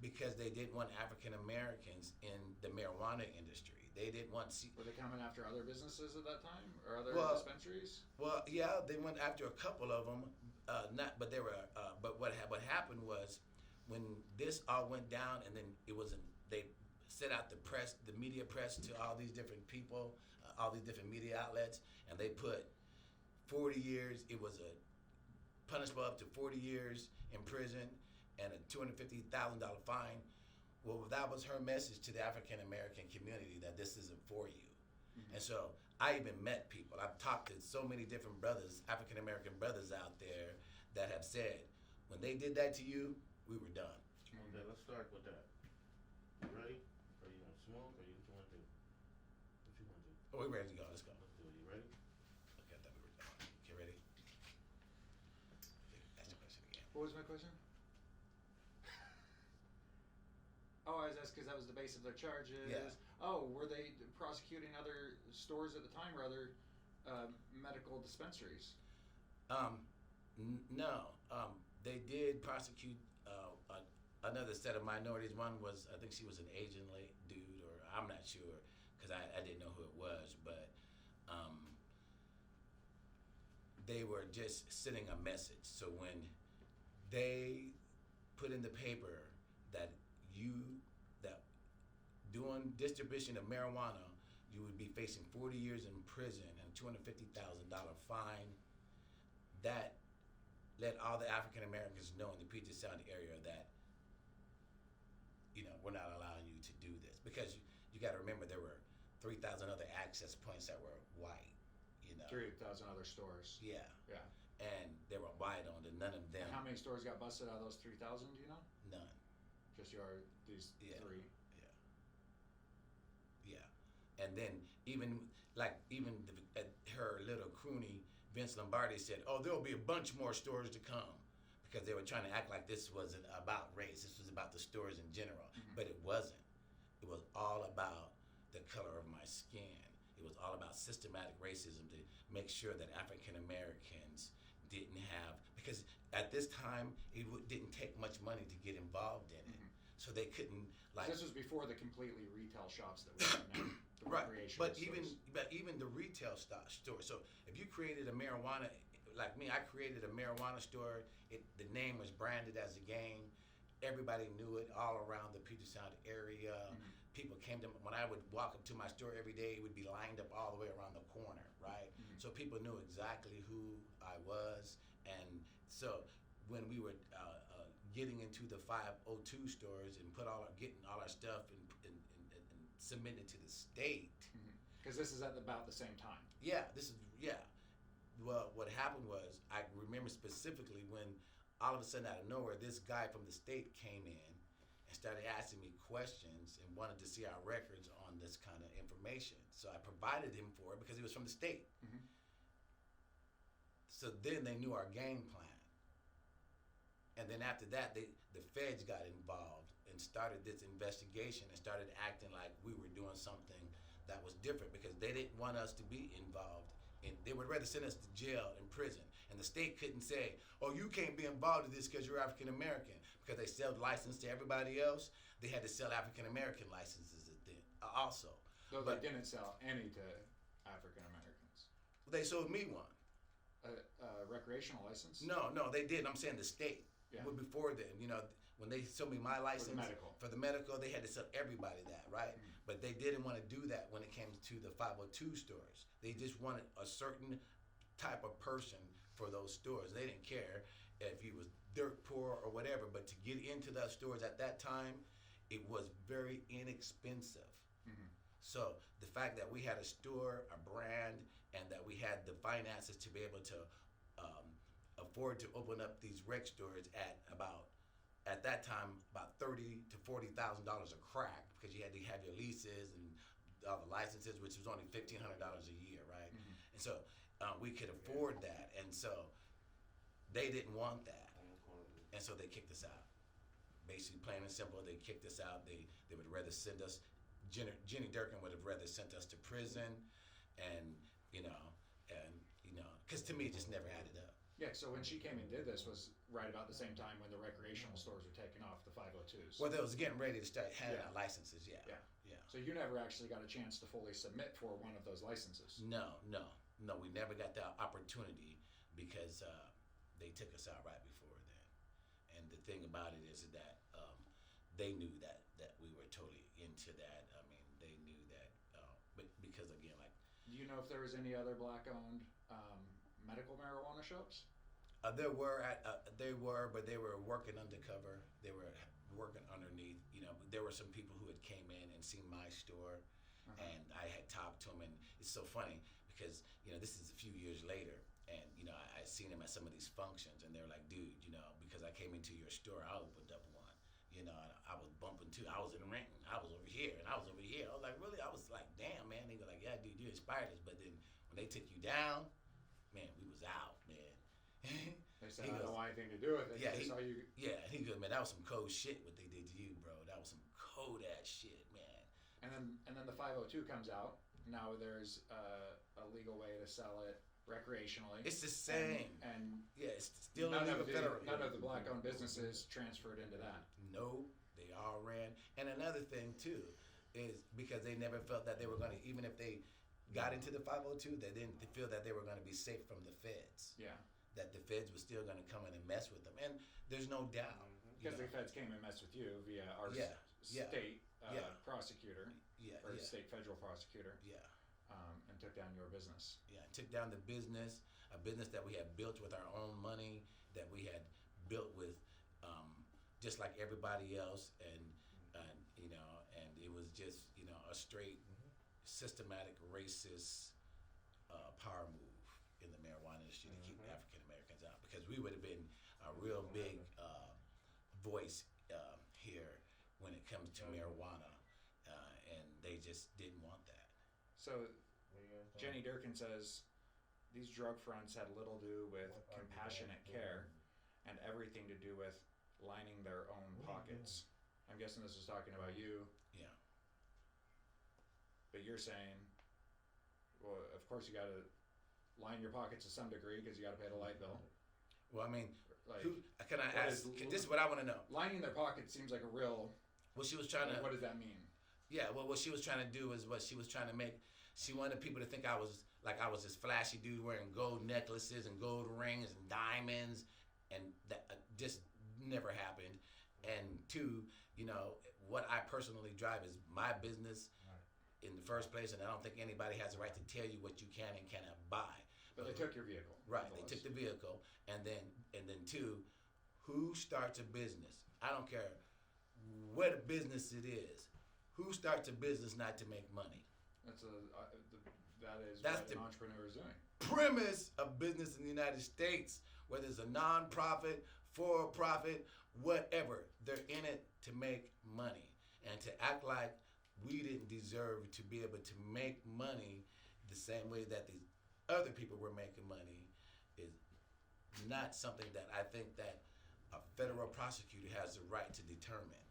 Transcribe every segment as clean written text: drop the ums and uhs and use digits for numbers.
because they didn't want African Americans in the marijuana industry. They didn't want. Were they coming after other businesses at that time or other dispensaries? Well, yeah, they went after a couple of them. Not, but they were. But what happened was when this all went down, and then it wasn't. They set out the media press to all these different people, all these different media outlets, and they put 40 years. It was a punishable up to 40 years in prison and a $250,000 fine. Well, that was her message to the African American community, that this isn't for you. Mm-hmm. And so I even met people. I've talked to so many different brothers, African American brothers out there, that have said, when they did that to you, we were done. Okay, let's start with that. You ready? Or you want to smoke, or what you want to do? What you want to do? Oh, we're ready to go. Let's go. Let's do it. You ready? Okay, I thought we were done. Okay, ready? Ask the question again. What was my question? Oh, that's because that was the base of their charges. Yeah. Oh, were they prosecuting other stores at the time or other medical dispensaries? No. They did prosecute another set of minorities. One was, I think she was an Asian dude, or I'm not sure, because I didn't know who it was, but they were just sending a message. So when they put in the paper that doing distribution of marijuana, you would be facing 40 years in prison and a $250,000 fine, that let all the African Americans know in the Puget Sound area that, we're not allowing you to do this. Because you got to remember, there were 3,000 other access points that were white, 3,000 other stores. Yeah. Yeah. And they were white owned, and none of them. And how many stores got busted out of those 3,000, do you know? None. Just these three? Yeah. And then even her little crony, Vince Lombardi, said, oh, there'll be a bunch more stores to come, because they were trying to act like this wasn't about race. This was about the stores in general. Mm-hmm. But it wasn't. It was all about the color of my skin. It was all about systematic racism to make sure that African Americans didn't have, because at this time, it didn't take much money to get involved in it. Mm-hmm. So they couldn't, this was before the completely retail shops that we have now. Right, but even the retail store. So if you created a marijuana, like me, I created a marijuana store. The name was branded as a game. Everybody knew it all around the Puget Sound area. Mm-hmm. People came to me. When I would walk up to my store every day, it would be lined up all the way around the corner, right? Mm-hmm. So people knew exactly who I was. And so when we were getting into the 502 stores and getting all our stuff and submitted to the state. Because this is at about the same time. Yeah, Well, what happened was, I remember specifically when all of a sudden out of nowhere, this guy from the state came in and started asking me questions and wanted to see our records on this kind of information. So I provided him for it because he was from the state. Mm-hmm. So then they knew our game plan. And then after that, the feds got involved and started this investigation and started acting like we were doing something that was different, because they didn't want us to be involved. They would rather send us to jail and prison. And the state couldn't say, oh, you can't be involved in this because you're African American. Because they sold license to everybody else, they had to sell African American licenses also. So they didn't sell any to African Americans? They sold me one. A recreational license? No, they didn't. I'm saying the state. Yeah. But before then, when they sold me my license for the medical, they had to sell everybody that, right? Mm-hmm. But they didn't want to do that when it came to the 502 stores. They just wanted a certain type of person for those stores. They didn't care if you was dirt poor or whatever, but to get into those stores at that time, it was very inexpensive. Mm-hmm. So the fact that we had a store, a brand, and that we had the finances to be able to afford to open up these rec stores at that time, about $30,000 to $40,000 a crack, because you had to have your leases and all the licenses, which was only $1,500 a year, right? Mm-hmm. And so we could afford that, and so they didn't want that, and so they kicked us out. Basically, plain and simple, they kicked us out. They would rather send us. Jenny Durkan would have rather sent us to prison, and because to me it just never added up. Yeah, so when she came and did this was right about the same time when the recreational stores were taking off, the 502s. Well, they was getting ready to start handing Yeah. out licenses. Yeah. Yeah. Yeah. So you never actually got a chance to fully submit for one of those licenses. No. We never got the opportunity because they took us out right before then. And the thing about it is that they knew that we were totally into that. I mean, they knew that, but because again, like. Do you know if there was any other black-owned medical marijuana shops? There were, but they were working undercover. They were working underneath. You know, there were some people who had came in and seen my store, and I had talked to them. And it's so funny because this is a few years later, and I seen them at some of these functions, and they were like, "Dude, because I came into your store, I opened up one. And I was bumping too. I was in Renton. I was over here, and I was over here. I was like, really? I was like, damn, man. They were like, yeah, dude, you inspired us. But then when they took you down, man, we was out, man. They said, I don't want anything to do with it. Yeah, They saw you. Yeah, he goes, man, that was some cold shit what they did to you, bro. That was some cold ass shit, man. And then the 502 comes out. Now there's a legal way to sell it recreationally. It's the same. And yeah, it's still none illegal of federally. none of the black-owned businesses transferred into that. No, they all ran. And another thing too is because they never felt that they were going to, even if they got into the 502, they didn't feel that they were going to be safe from the feds. Yeah. That the feds were still going to come in and mess with them. And there's no doubt. Because the feds came and messed with you via our state prosecutor or state federal prosecutor. Yeah. And took down your business. Yeah, took down the business, a business that we had built with our own money, that we had built with just like everybody else, and it was just a straight systematic racist power move in the marijuana industry to keep African Americans out, because we would have been a real big voice here when it comes to marijuana, and they just didn't want that. So Jenny Durkan says these drug fronts had little to do with compassionate care and everything to do with lining their own pockets. I'm guessing this is talking about you. Yeah. But you're saying, well, of course you got to line your pockets to some degree because you got to pay the light bill. Well, I mean, Like, can I ask? This is what I want to know. lining their pockets seems like a real. What she was trying to. What does that mean? Yeah, well, what she was trying to do is what she was trying to make. She wanted people to think I was this flashy dude wearing gold necklaces and gold rings and diamonds, and that just never happened. And two, what I personally drive is my business in the first place, and I don't think anybody has the right to tell you what you can and cannot buy. But they took your vehicle. Right, they took the vehicle, and then two, who starts a business? I don't care what a business it is. Who starts a business not to make money? That's what the an entrepreneur is doing. Premise of business in the United States, whether it's a non-profit, for-profit, whatever, they're in it to make money. And to act like we didn't deserve to be able to make money the same way that these other people were making money is not something that I think that a federal prosecutor has the right to determine.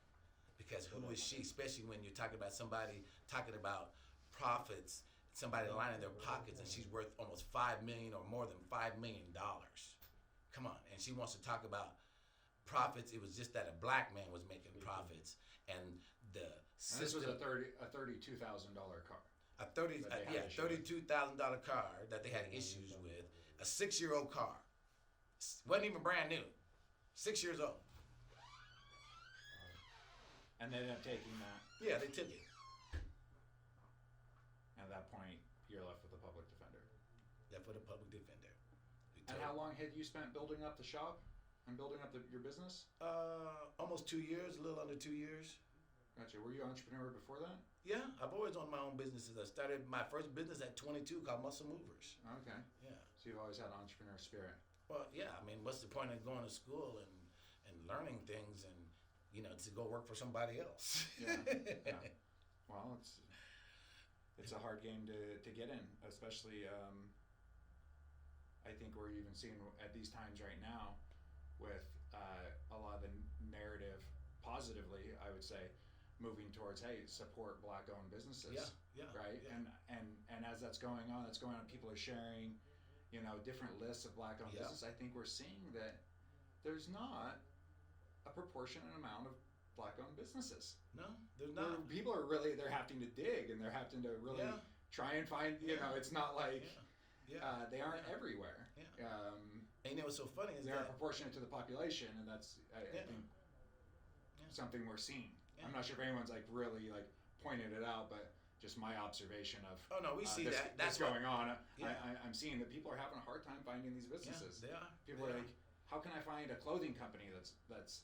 Because who is she, especially when you're talking about somebody talking about profits, somebody lining their pockets, and she's worth almost $5 million or more than $5 million. Come on, and she wants to talk about profits. It was just that a black man was making profits, and the system. And this was a $32,000 car. $32,000 car that they had issues with. A 6-year-old car, wasn't even brand new. 6 years old. And they ended up taking that. Yeah, they took it. And at that point, you're left with a public defender. Left with a public defender. And how long had you spent building up the shop and building up your business? Almost 2 years, a little under 2 years. Gotcha. Were you an entrepreneur before that? Yeah, I've always owned my own businesses. I started my first business at 22 called Muscle Movers. Okay. Yeah. So you've always had an entrepreneur spirit. Well, yeah. I mean, what's the point of going to school and learning things and to go work for somebody else? Yeah. Well, it's a hard game to get in, especially. I think we're even seeing at these times right now with a lot of the narrative positively, I would say, moving towards, hey, support black-owned businesses. Yeah. Right. Yeah. And as that's going on, people are sharing different lists of black-owned Yeah. business, I think we're seeing that there's not a proportionate amount of black-owned businesses. No, there's not. People are really, they're having to dig, and they're having to really Yeah. try and find, it's not like they aren't Yeah. everywhere. Yeah. And what's so funny is They are that proportionate to the population, and that's, I think, something we're seeing. Yeah. I'm not sure if anyone's like really like pointed it out, but just my observation of oh no, we see this, that. That's this going on. Yeah. I'm seeing that people are having a hard time finding these businesses. Yeah, they are. People They are are. like, how can I find a clothing company that's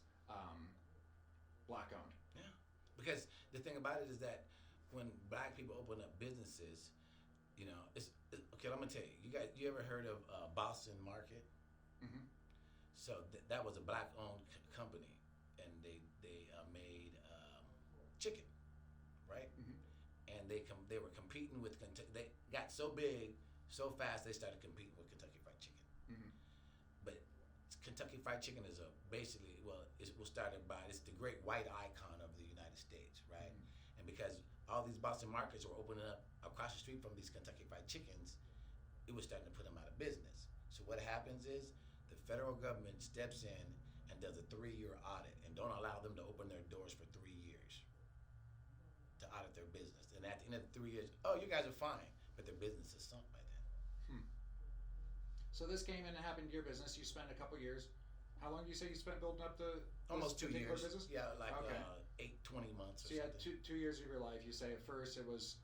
black owned? Yeah, because the thing about it is that when black people open up businesses, it's okay. I'm gonna tell you. You ever heard of Boston Market? Mm-hmm. So that was a black-owned company, and they made chicken, right? Mm-hmm. And they were competing with Kentucky. They got so big, so fast, they started competing with Kentucky Fried Chicken. Mm-hmm. But Kentucky Fried Chicken is it was started by, it's the great white icon of the United States, right? Mm-hmm. And because all these Boston markets were opening up across the street from these Kentucky Fried Chickens, it was starting to put them out of business. So what happens is the federal government steps in and does a 3-year audit and don't allow them to open their doors for 3 years to audit their business. And at the end of the 3 years, oh, you guys are fine, but their business is sunk by then. So this came in and happened to your business. You spent a couple years. How long do you say you spent building up the Almost 2 particular years. business? Yeah, like Okay. 20 months or So you had something. 2 years of your life. You say at first it was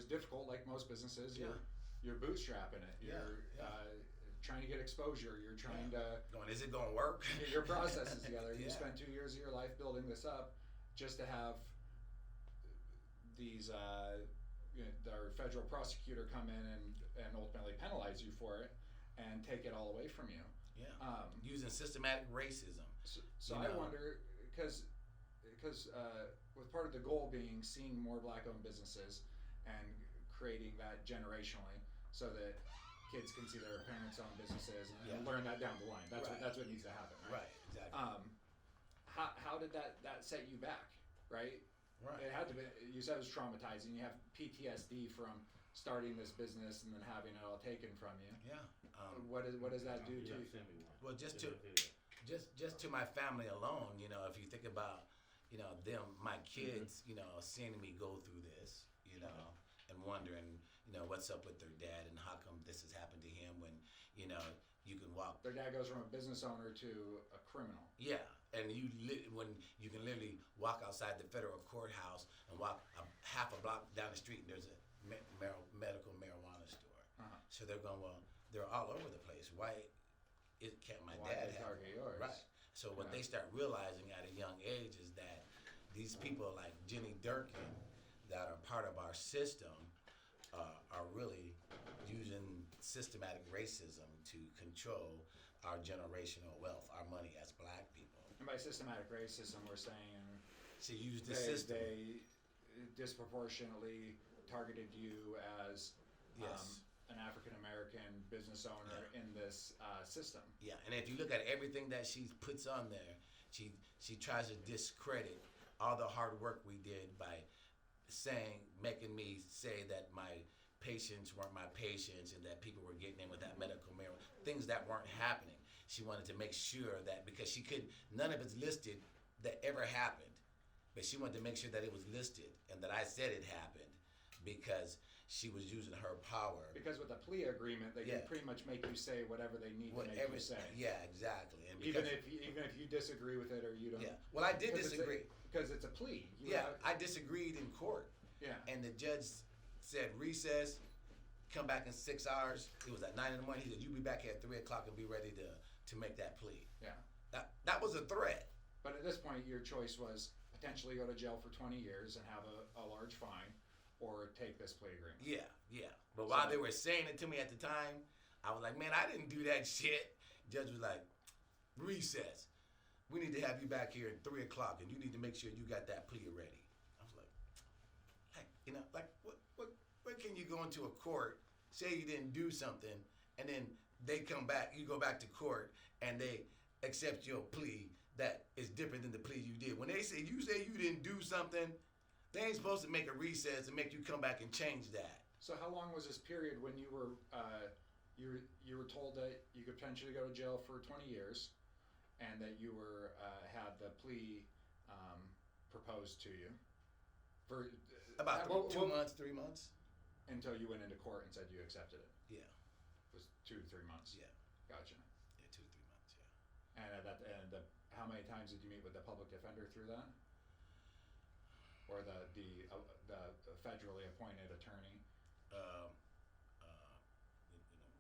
difficult, like most businesses. You're bootstrapping it. You're trying to get exposure. You're trying to Going, is it going to work? get your processes together. You Yeah. spent 2 years of your life building this up, just to have these our federal prosecutor come in and ultimately penalize you for it and take it all away from you. Yeah. Using systematic racism. So You I know. wonder, because with part of the goal being seeing more black-owned businesses and creating that generationally, so that kids can see their parents' own businesses and Yeah. learn that down the line. Right. That's what needs to happen, right? Right, exactly. How did that set you back, right? Right. It had to be. You said it was traumatizing. You have PTSD from starting this business and then having it all taken from you. Yeah. What does that do to Yeah, you? send me one. Well, just Send me a video. just to my family alone, if you think about, them, my kids, seeing me go through this, and wondering, what's up with their dad and how come this has happened to him when, you can walk. Their dad goes from a business owner to a criminal. Yeah, and when you can literally walk outside the federal courthouse and walk half a block down the street, and there's a medical marijuana store. Uh-huh. So they're going, well, they're all over the place. Why can't my Why dad they have target it? yours? Right. So what Yeah. they start realizing at a young age is that these people like Jenny Durkan that are part of our system are really using systematic racism to control our generational wealth, our money as black people. And by systematic racism, we're saying To use the they, system. they disproportionately targeted you as Yes. an African American business owner in this system. Yeah, and if you look at everything that she puts on there, she tries to discredit all the hard work we did by making me say that my patients weren't my patients and that people were getting in with that medical marijuana, things that weren't happening. She wanted to make sure that because none of it's listed that ever happened, but she wanted to make sure that it was listed and that I said it happened because she was using her power. Because with a plea agreement, they Yeah. can pretty much make you say whatever they need to make you say. Yeah, exactly. And Even because- if you disagree with it or you don't. Yeah. Well, I did because disagree. Because it's a plea. I disagreed in court. Yeah. And the judge said recess, come back in 6 hours. It was at 9 in the morning. He said, you be back here at 3 o'clock and be ready to make that plea. Yeah. That was a threat. But at this point, your choice was potentially go to jail for 20 years and have a large fine, or take this plea agreement. Yeah. But while they were saying it to me at the time, I was like, man, I didn't do that shit. Judge was like, recess. We need to have you back here at 3 o'clock and you need to make sure you got that plea ready. I was like, what can you go into a court, say you didn't do something, and then they come back, you go back to court, and they accept your plea that is different than the plea you did. When you say you didn't do something, they ain't supposed to make a recess and make you come back and change that. So how long was this period when you were told that you could potentially go to jail for 20 years, and that you were had the plea proposed to you for About 2 months, 3 months. until you went into court and said you accepted it? Yeah. It was 2 to 3 months. Yeah. Gotcha. Yeah, 2 to 3 months. Yeah. And how many times did you meet with the public defender through that, or the federally appointed attorney?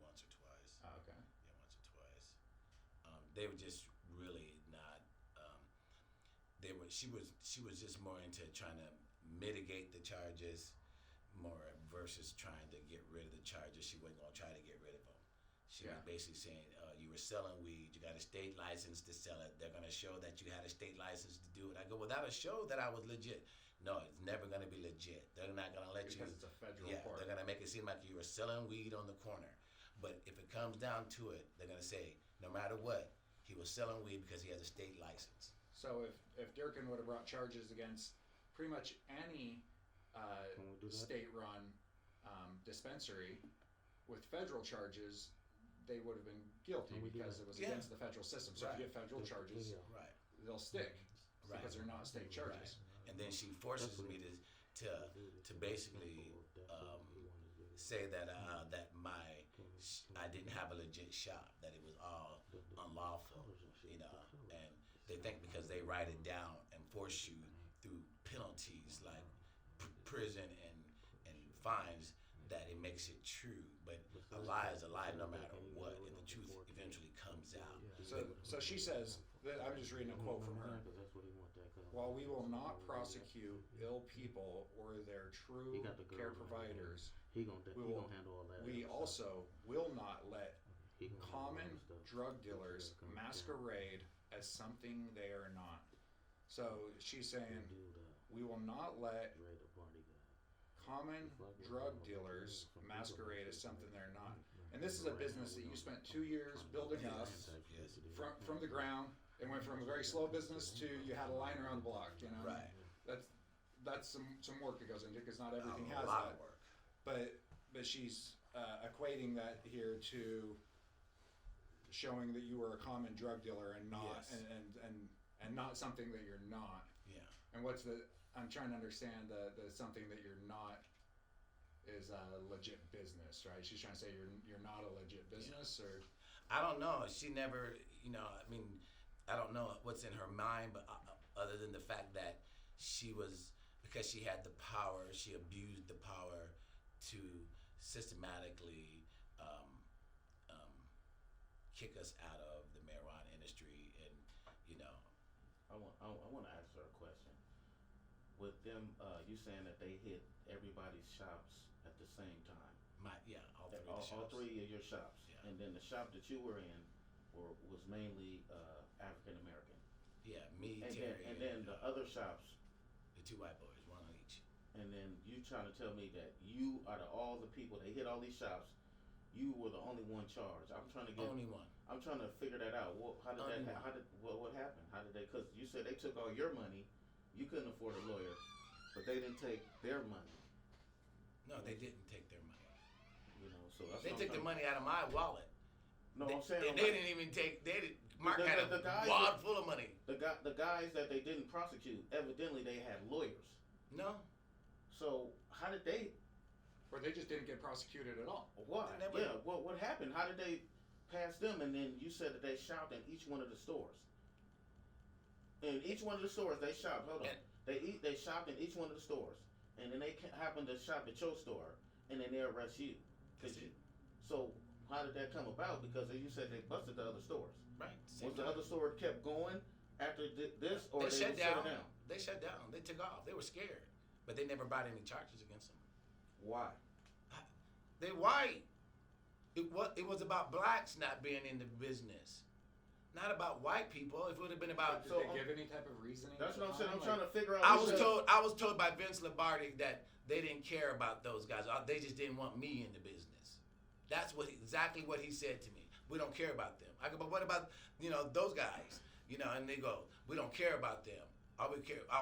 Once or twice. Oh, okay. Yeah, once or twice. They were just really not. She was just more into trying to mitigate the charges, more versus trying to get rid of the charges. She wasn't gonna try to get rid of them. She was basically saying, you were selling weed. You got a state license to sell it. They're gonna show that you had a state license to do it. I go, well, that'll show that I was legit. No, it's never gonna be legit. They're not gonna let you. Because it's a federal court. They're gonna make it seem like you were selling weed on the corner. But if it comes down to it, they're gonna say, no matter what, he was selling weed because he has a state license. So if Durkan would have brought charges against pretty much any state-run dispensary with federal charges, they would have been guilty because it was against the federal system. So if you get federal charges, they'll stick because they're not state charges. Right. And then she forces me to basically say that I didn't have a legit shop, that it was all unlawful, and they think because they write it down and force you through penalties like prison and fines, that it makes it true. But a lie is a lie no matter what, and the truth eventually comes out. So she says that, I'm just reading a quote from her. While we will not prosecute ill people or their true care providers, we also will not let common drug dealers masquerade as something they are not. So she's saying we will not let common drug dealers masquerade as something they're not. And this is a business that you spent 2 years building up from the ground. It went from a very slow business to you had a line around the block. Right. That's some work that goes into it, because not everything has a lot that. of work. But she's equating that here to showing that you were a common drug dealer and not and not something that you're not. Yeah. And I'm trying to understand the something that you're not is a legit business, right? She's trying to say you're not a legit business, or I don't know. She never, I don't know what's in her mind, but other than the fact that because she had the power, she abused the power to systematically kick us out of the marijuana industry, and I want to ask her a question. With them, you saying that they hit everybody's shops at the same time? All three All 3 of of the shops. your shops, Yeah. And then the shop that you were in was mainly African American. Yeah, me, And Terry, then the other shops. the 2 white boys, one on each. And then you trying to tell me that you, out of all the people that hit all these shops, you were the only one charged. I'm trying to Only one. I'm trying to figure that out. What happened? How did they? Because you said they took all your money. You couldn't afford a lawyer, but they didn't take their money. No, they didn't take their money. So that's They took the money out of my wallet. No, I'm saying they didn't even take. Mark had a wad full of money. The guys that they didn't prosecute, evidently they had lawyers. No. So how did they? or they just didn't get prosecuted at all. Why? Yeah. What happened? How did they pass them? And then you said that they shopped in each one of the stores. In each one of the stores, they shopped. Hold on. They shopped in each one of the stores, and then they happened to shop at your store, and then they arrest you. So how did that come about? Because as you said, they busted the other stores. Right. Was the other store kept going after this, or they shut down? They shut down. They took off. They were scared, but they never brought any charges against them. Why? They white. It was about blacks not being in the business, not about white people. If it would have been about, Did they give any type of reasoning? That's what I'm saying. I'm trying to figure out. I was told by Vince Lombardi that they didn't care about those guys. They just didn't want me in the business. That's exactly what he said to me. We don't care about them. I go, but what about those guys? And they go, we don't care about them. All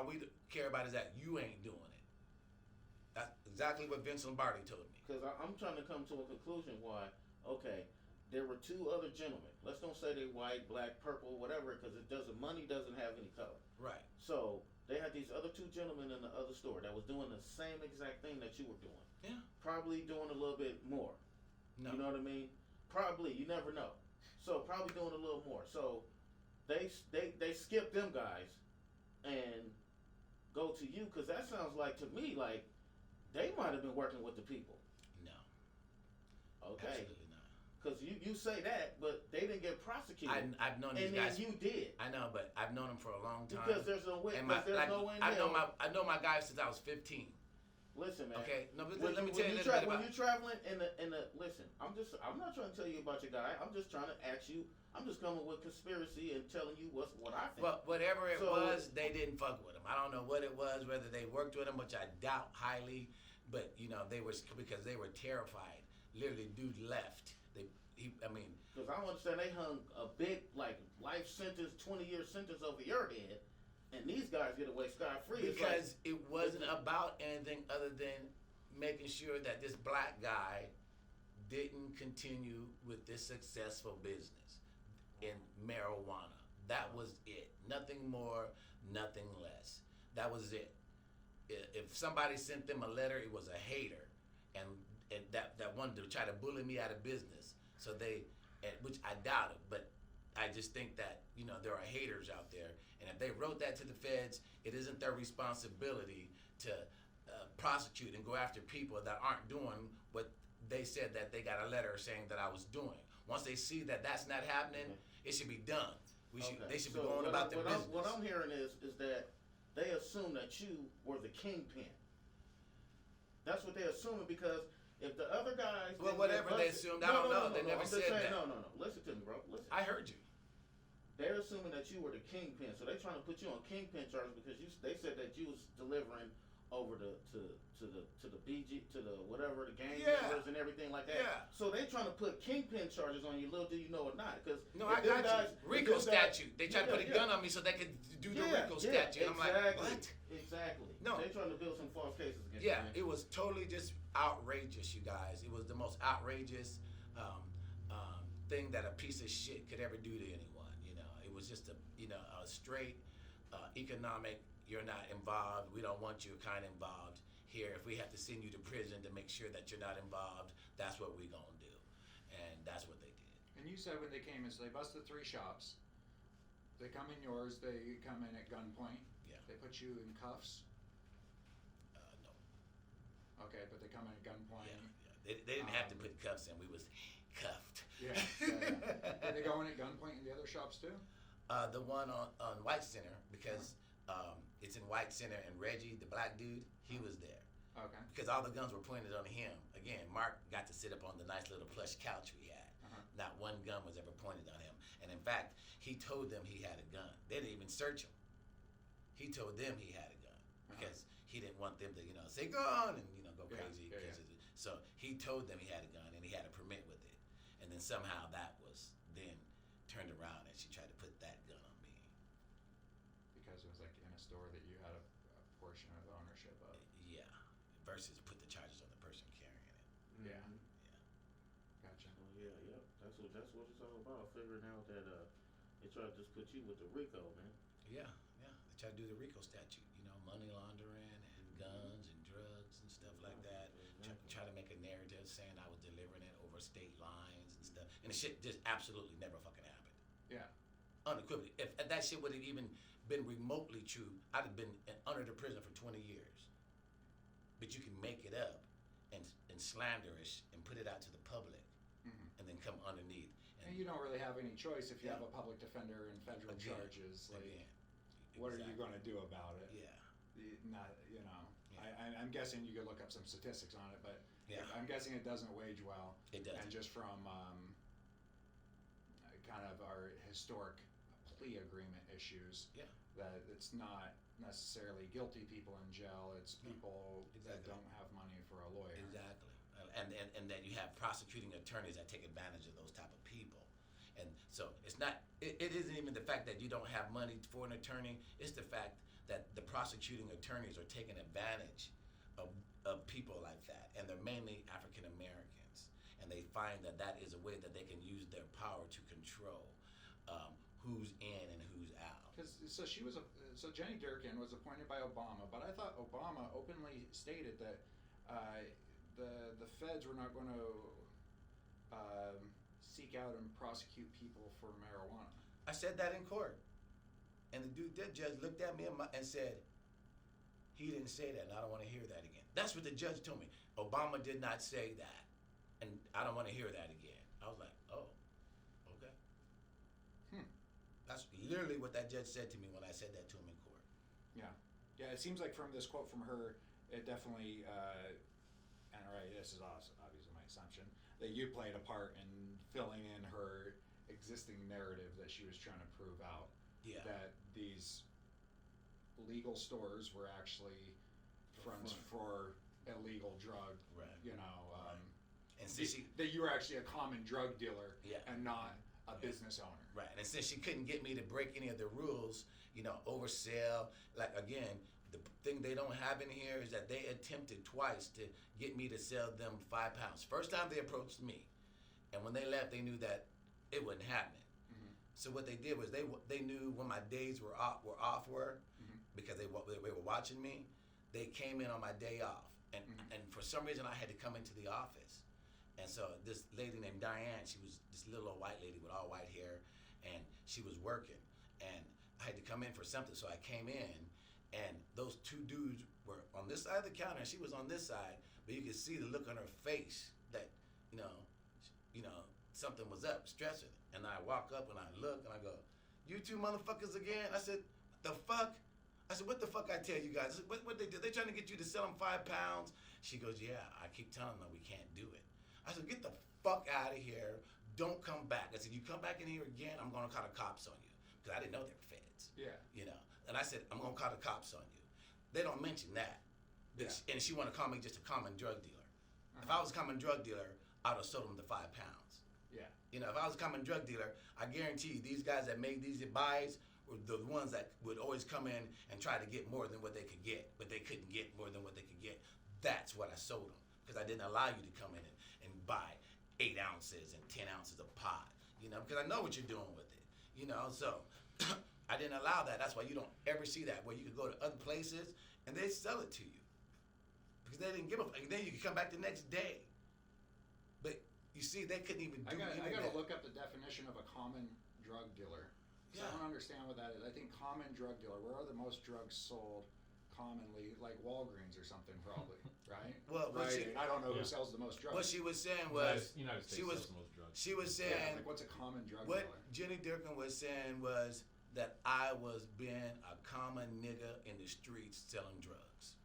we care about is that you ain't doing it. That's exactly what Vince Lombardi told me. Because I'm trying to come to a conclusion why, okay, there were two other gentlemen. Let's don't say they white, black, purple, whatever, because money doesn't have any color. Right. So they had these other two gentlemen in the other store that was doing the same exact thing that you were doing. Yeah. Probably doing a little bit more. No. You know what I mean? Probably. You never know. So probably doing a little more. So they skip them guys and go to you, because that sounds like to me like they might have been working with the people. No. Okay. Absolutely not. Because you say that, but they didn't get prosecuted. I've known these and guys. then you did. I know, but I've known them for a long time. Because there's no way. And No way in I hell. know my guys since I was 15. Listen, man. Okay, no, but When let me you, tell you a when little bit when about. you're traveling in the listen, I'm not trying to tell you about your guy. I'm just trying to ask you. I'm just coming with conspiracy and telling you what I think. Well, whatever it So- was, they didn't fuck with him. I don't know what it was, whether they worked with him, which I doubt highly. But they were, because they were terrified. Literally, dude left. Because I don't understand, they hung a big life sentence, 20-year sentence over your head, and these guys get away scot free. Because it wasn't about anything other than making sure that this black guy didn't continue with this successful business in marijuana. That was it. Nothing more, nothing less. That was it. If somebody sent them a letter, it was a hater, and that wanted to try to bully me out of business. So which I doubt it, but I just think that there are haters out there, and if they wrote that to the feds, it isn't their responsibility to prosecute and go after people that aren't doing what they said that they got a letter saying that I was doing. Once they see that that's not happening, it should be done. They should be going about their business. What I'm hearing is that they assume that you were the kingpin. That's what they're assuming, because if the other guys... Well, whatever they assumed, I don't know. They never said that. No. Listen to me, bro. Listen. I heard you. They're assuming that you were the kingpin, so they're trying to put you on kingpin charges because they said that you was delivering over to the BG, to the whatever, the gang members and everything like that. Yeah. So they trying to put kingpin charges on you, little do you know or not. Because no, I got you. RICO statute. They tried to put a gun on me so they could do the RICO statute. And I'm like, what? Exactly. No. They're trying to build some false cases against you. Yeah, man. it was totally just outrageous, you guys. It was the most outrageous thing that a piece of shit could ever do to anyone. It was just a straight economic. You're not involved. We don't want you kind of involved here. If we have to send you to prison to make sure that you're not involved, that's what we're gonna do, and that's what they did. And you said when they came in, so they busted 3 shops. They come in yours. They come in at gunpoint. Yeah. They put you in cuffs. No. Okay, but they come in at gunpoint. Yeah. They didn't have to put cuffs in. We was cuffed. Yeah. Did they go in at gunpoint in the other shops too? The one on White Center, because it's in White Center, and Reggie, the black dude, he was there. Okay. Because all the guns were pointed on him. Again, Mark got to sit up on the nice little plush couch we had. Not one gun was ever pointed on him. And in fact, he told them he had a gun. They didn't even search him. He told them he had a gun because he didn't want them to, say gun and go crazy. Yeah. So he told them he had a gun and he had a permit with it. And then somehow that was then turned around and she tried to put that gun on me. Because it was like in a store that you had a portion of the ownership of. Yeah. Versus put the charges on the person carrying it. Yeah. Mhm. Gotcha. Yeah. That's what it's all about. Figuring out that they try to just put you with the RICO, man. Yeah. They try to do the RICO statute, money laundering and guns and drugs and stuff like that. Try to make a narrative saying I was delivering it over state lines and stuff. And the shit just absolutely never fucking happened. Yeah. Unequivocally. If that shit would have even been remotely true, I'd have been under the prison for 20 years. But you can make it up and slanderish and put it out to the public and then come underneath. And you don't really have any choice if you Yeah. have a public defender and federal charges. What are you going to do about it? Yeah. Not, I'm guessing you could look up some statistics on it, but Yeah. I'm guessing it doesn't wage well. It doesn't. And just from kind of our historic plea agreement issues, Yeah. that it's not necessarily guilty people in jail, it's people that Exactly. don't have money for a lawyer. Exactly. And that you have prosecuting attorneys that take advantage of those type of people. And so it isn't even the fact that you don't have money for an attorney, it's the fact that the prosecuting attorneys are taking advantage of people like that, and they're mainly African Americans, and they find that that is a way that they can use their power to control who's in and who's out. So Jenny Durkan was appointed by Obama, but I thought Obama openly stated that the feds were not going to seek out and prosecute people for marijuana. I said that in court, and the judge looked at me and said, he didn't say that, and I don't want to hear that again. That's what the judge told me. Obama did not say that, and I don't want to hear that again. I was like, oh, okay. That's literally what that judge said to me when I said that to him in court. Yeah. It seems like from this quote from her, it definitely, and all right, this is obviously my assumption, that you played a part in filling in her existing narrative that she was trying to prove out. Yeah. That these legal stores were actually fronts for illegal drug, Right. And since that you were actually a common drug dealer, Yeah. and not a business owner. Right, and since she couldn't get me to break any of the rules, oversell, like again, the thing they don't have in here is that they attempted twice to get me to sell them 5 pounds. First time they approached me, and when they left, they knew that it wasn't happening. Mm-hmm. So what they did was they knew when my days were off work, Mm-hmm. because they were watching me. They came in on my day off, and Mm-hmm. and for some reason I had to come into the office, and so this lady named Diane, she was this little old white lady with all white hair, and she was working, and I had to come in for something, so I came in, and those two dudes were on this side of the counter, and she was on this side, but you could see the look on her face that something was up, stressing. And I walk up and I look and I go, "You two motherfuckers again?" I said, "The fuck?" I said, "What the fuck I tell you guys? I said, what they do? They trying to get you to sell them 5 pounds?" She goes, "Yeah, I keep telling them we can't do it." I said, "Get the fuck out of here. Don't come back." I said, "You come back in here again, I'm going to call the cops on you." Because I didn't know they were feds. Yeah. And I said, "I'm going to call the cops on you." They don't mention that. Yeah. And she want to call me just a common drug dealer. Uh-huh. If I was a common drug dealer, I'd have sold them the 5 pounds. Yeah. If I was a common drug dealer, I guarantee you these guys that made these buys were the ones that would always come in and try to get more than what they could get, but they couldn't get more than what they could get. That's what I sold them, because I didn't allow you to come in and buy 8 ounces and 10 ounces of pot, because I know what you're doing with it, so I didn't allow that. That's why you don't ever see that, where you could go to other places and they sell it to you, because they didn't give a fuck. Then you could come back the next day. But you see, they couldn't even do I anything. got to look up the definition of a common drug dealer. So Yeah. I don't understand what that is. I think common drug dealer, where are the most drugs sold commonly? Like Walgreens or something, probably, right? Well, right. I don't know who sells the most drugs. What she was saying was, United States she was, sells the most drugs. she was yeah, saying, like what's a common drug what dealer? Jenny Durkan was saying was that I was being a common nigga in the streets selling drugs.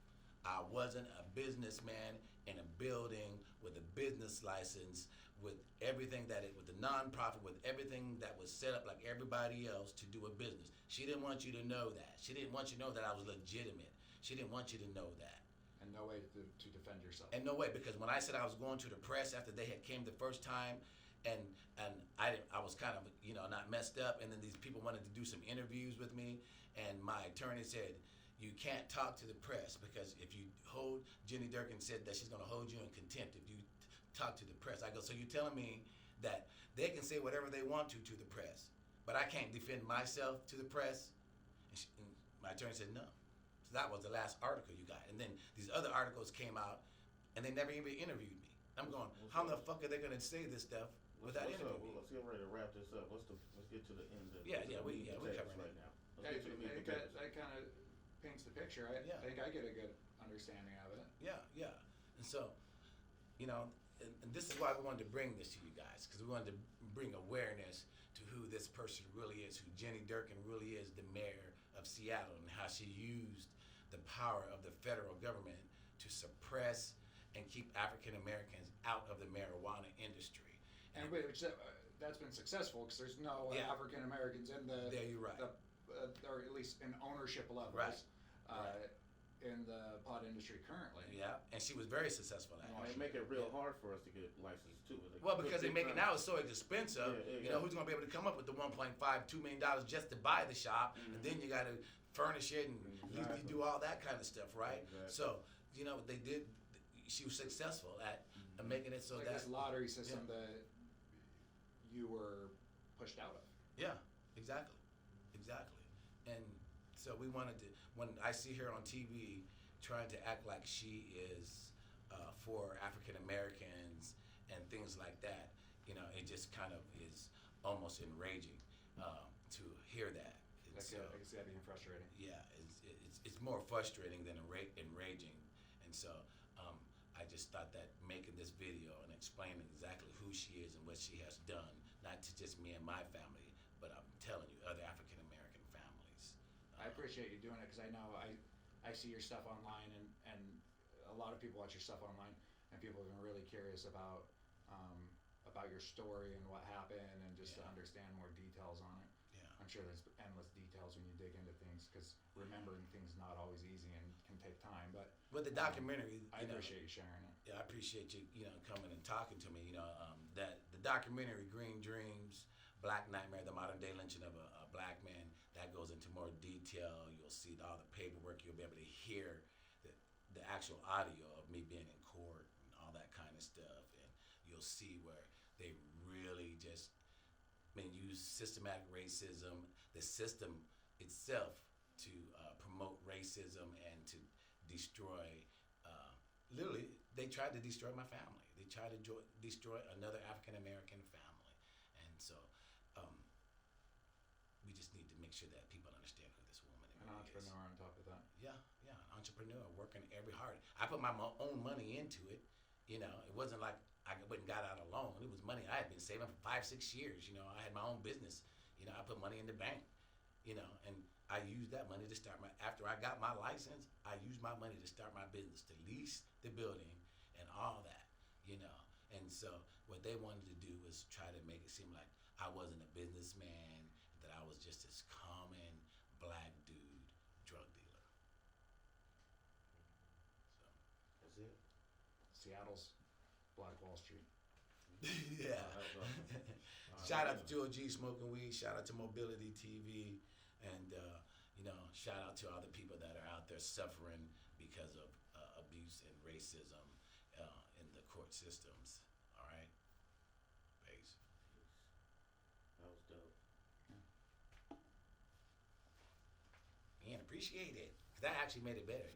I wasn't a businessman in a building with a business license, with everything with the nonprofit, with everything that was set up like everybody else to do a business. She didn't want you to know that. She didn't want you to know that I was legitimate. She didn't want you to know that. And no way to defend yourself. And no way, because when I said I was going to the press after they had came the first time, and I was kind of not messed up, and then these people wanted to do some interviews with me, and my attorney said, "You can't talk to the press, because if you Jenny Durkan said that she's going to hold you in contempt if you talk to the press." I go, "So you're telling me that they can say whatever they want to the press, but I can't defend myself to the press?" And my attorney said, "No." So that was the last article you got. And then these other articles came out, and they never even interviewed me. I'm going, how the fuck are they going to say this stuff without interviewing me? Let's get ready to wrap this up. Let's get to the end of Yeah, this. we're Potatoes covering right it. now. Let's get to the meat and potatoes. That kind of paints the picture. I think I get a good understanding of it. Yeah. And so, and this is why we wanted to bring this to you guys, because we wanted to bring awareness to who this person really is, who Jenny Durkan really is, the mayor of Seattle, and how she used the power of the federal government to suppress and keep African Americans out of the marijuana industry. And which that's been successful, because there's no Yeah. African Americans in the There you're right. or at least in ownership levels. Right. In the pot industry currently. Yeah, and she was very successful at And it. they make it real hard for us to get licensed too. Well, because they make it now so expensive. Yeah. Who's going to be able to come up with the $1.5–2 million just to buy the shop, and then you got to furnish it and you do all that kind of stuff, right? Exactly. So they did. She was successful at making it so like that this lottery system that you were pushed out of. Yeah, exactly. And so we wanted to. When I see her on TV trying to act like she is for African Americans and things like that, it just kind of is almost enraging to hear that. And I can see that being frustrating. Yeah, it's more frustrating than enraging, and so I just thought that making this video and explaining exactly who she is and what she has done, not to just me and my family, but I'm telling you, other African American families. I appreciate you doing it because I know I see your stuff online and a lot of people watch your stuff online and people have been really curious about your story and what happened and just to understand more details on it. Yeah. I'm sure there's endless details when you dig into things because remembering things not always easy and can take time. But with the documentary, I appreciate you sharing it. Yeah, I appreciate you, coming and talking to me. That the documentary Green Dreams, Black Nightmare, the modern day lynching of a black man, that goes into more detail. You'll see all the paperwork. You'll be able to hear the actual audio of me being in court and all that kind of stuff. And you'll see where they really just use systematic racism, the system itself, to promote racism and to destroy. Literally, they tried to destroy my family. They tried to destroy another African American family, and so we just need to make sure that people understand who this woman is. An entrepreneur on top of that. Yeah, an entrepreneur working every hard. I put my own money into it. It wasn't like I went and got out alone. It was money I had been saving for 5-6 years. I had my own business. I put money in the bank. And I used that money to start after I got my license, I used my money to start my business, to lease the building and all that, And so what they wanted to do was try to make it seem like I wasn't a businessman, that I was just this common black dude, drug dealer. So That's it. Seattle's Black Wall Street. Yeah. Shout out to Joe G smoking weed. Shout out to Mobility TV, and shout out to all the people that are out there suffering because of abuse and racism in the court systems. All right, peace. That was dope. And appreciate it. That actually made it better.